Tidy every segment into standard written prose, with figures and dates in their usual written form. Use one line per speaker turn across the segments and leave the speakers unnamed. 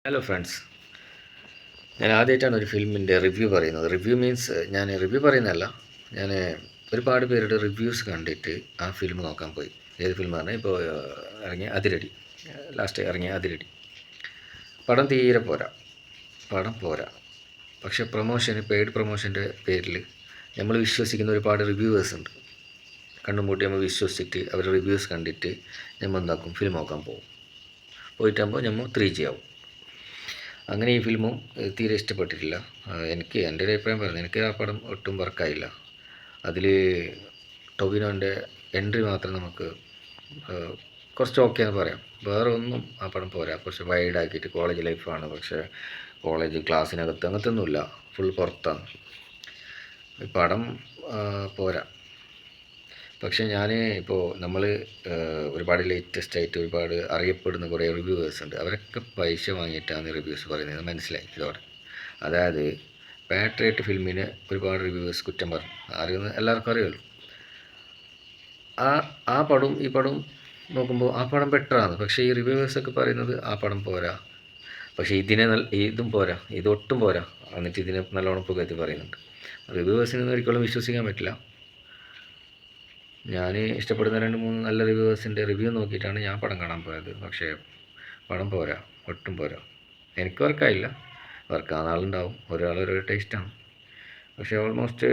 Hello friends, ഞാൻ ആദ്യമായിട്ടാണ് ഒരു ഫിലിമിൻ്റെ റിവ്യൂ പറയുന്നത്. റിവ്യൂ മീൻസ് ഞാൻ റിവ്യൂ പറയുന്നതല്ല, ഞാൻ ഒരുപാട് പേരുടെ റിവ്യൂസ് കണ്ടിട്ട് ആ ഫിലിം നോക്കാൻ പോയി. ഏത് ഫിലിം പറഞ്ഞാൽ ഇപ്പോൾ ഇറങ്ങിയ അതിരടി, ലാസ്റ്റ് ഇറങ്ങിയ അതിരടി. പടം തീരെ പോരാ, പടം പോരാ. പക്ഷേ പെയ്ഡ് പ്രൊമോഷൻ്റെ പേരിൽ നമ്മൾ വിശ്വസിക്കുന്ന ഒരുപാട് റിവ്യൂവേഴ്സ് ഉണ്ട്. കണ്ണും പൂട്ടി നമ്മൾ വിശ്വസിച്ചിട്ട് അവരുടെ റിവ്യൂസ് കണ്ടിട്ട് നമ്മൾ എന്താക്കും, ഫിലിം നോക്കാൻ പോകും. പോയിട്ടാകുമ്പോൾ നമ്മൾ 3G ആവും. അങ്ങനെ ഈ ഫിലിമും തീരെ ഇഷ്ടപ്പെട്ടിട്ടില്ല. എനിക്ക് എൻ്റെ ഒരു അഭിപ്രായം പറഞ്ഞു, എനിക്ക് ആ പടം ഒട്ടും വർക്കായില്ല. അതിൽ ടൊവിനോൻ്റെ എൻട്രി മാത്രം നമുക്ക് കുറച്ച് ഓക്കെ എന്ന് പറയാം. വേറെ ഒന്നും ആ പടം പോരാ. കുറച്ച് വൈഡാക്കിയിട്ട് കോളേജ് ലൈഫാണ്, പക്ഷേ കോളേജ് ക്ലാസ്സിനകത്ത് അങ്ങനത്തെ ഒന്നുമില്ല, ഫുൾ പുറത്താണ്. ഈ പടം പോരാ. പക്ഷേ ഞാൻ ഇപ്പോൾ നമ്മൾ ഒരുപാട് ലേറ്റസ്റ്റ് ആയിട്ട് ഒരുപാട് അറിയപ്പെടുന്ന കുറേ റിവ്യൂവേഴ്സ് ഉണ്ട്. അവരൊക്കെ പൈസ വാങ്ങിയിട്ടാണ് റിവ്യൂസ് പറയുന്നത്, മനസ്സിലായി ഇതോടെ. അതായത് പാട്രിയറ്റ് ഫിലിമിന് ഒരുപാട് റിവ്യൂവേഴ്സ് കുറ്റം പറഞ്ഞു, അറിയുന്ന എല്ലാവർക്കും അറിയുമല്ലോ. ആ പടവും ഈ പടവും നോക്കുമ്പോൾ ആ പടം ബെറ്ററാണ്. പക്ഷേ ഈ റിവ്യൂവേഴ്സൊക്കെ പറയുന്നത് ആ പടം പോരാ, പക്ഷേ ഇതും പോരാ, ഇതൊട്ടും പോരാ, എന്നിട്ട് ഇതിനെ നല്ലോണം പുകഴ്ത്തി പറയുന്നുണ്ട്. റിവ്യൂവേഴ്സിനൊന്നും ഒരിക്കലും വിശ്വസിക്കാൻ പറ്റില്ല. ഞാൻ ഇഷ്ടപ്പെടുന്ന 2-3 നല്ല റിവ്യൂവേഴ്സിൻ്റെ റിവ്യൂ നോക്കിയിട്ടാണ് ഞാൻ പടം കാണാൻ പോയത്. പക്ഷേ പടം പോരാ, ഒട്ടും പോരാ. എനിക്ക് വർക്കായില്ല, വർക്കാവുന്ന ആളുണ്ടാവും, ഓരോ ടേസ്റ്റാണ്. പക്ഷേ ഓൾമോസ്റ്റ്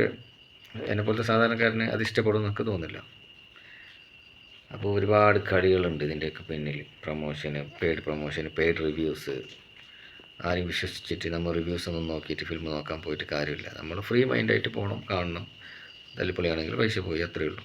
എന്നെപ്പോലത്തെ സാധാരണക്കാരന് അത് ഇഷ്ടപ്പെടുമെന്ന് എനിക്ക് തോന്നുന്നില്ല. അപ്പോൾ ഒരുപാട് കളികളുണ്ട് ഇതിൻ്റെയൊക്കെ പിന്നിൽ. Paid reviews. ആരും വിശ്വസിച്ചിട്ട് നമ്മൾ റിവ്യൂസ് ഒന്നും നോക്കിയിട്ട് ഫിലിം നോക്കാൻ പോയിട്ട് കാര്യമില്ല. നമ്മൾ ഫ്രീ മൈൻഡായിട്ട് പോകണം, കാണണം. തല്ലിപ്പൊളിയാണെങ്കിൽ പൈസ പോയി, അത്രയേ ഉള്ളൂ.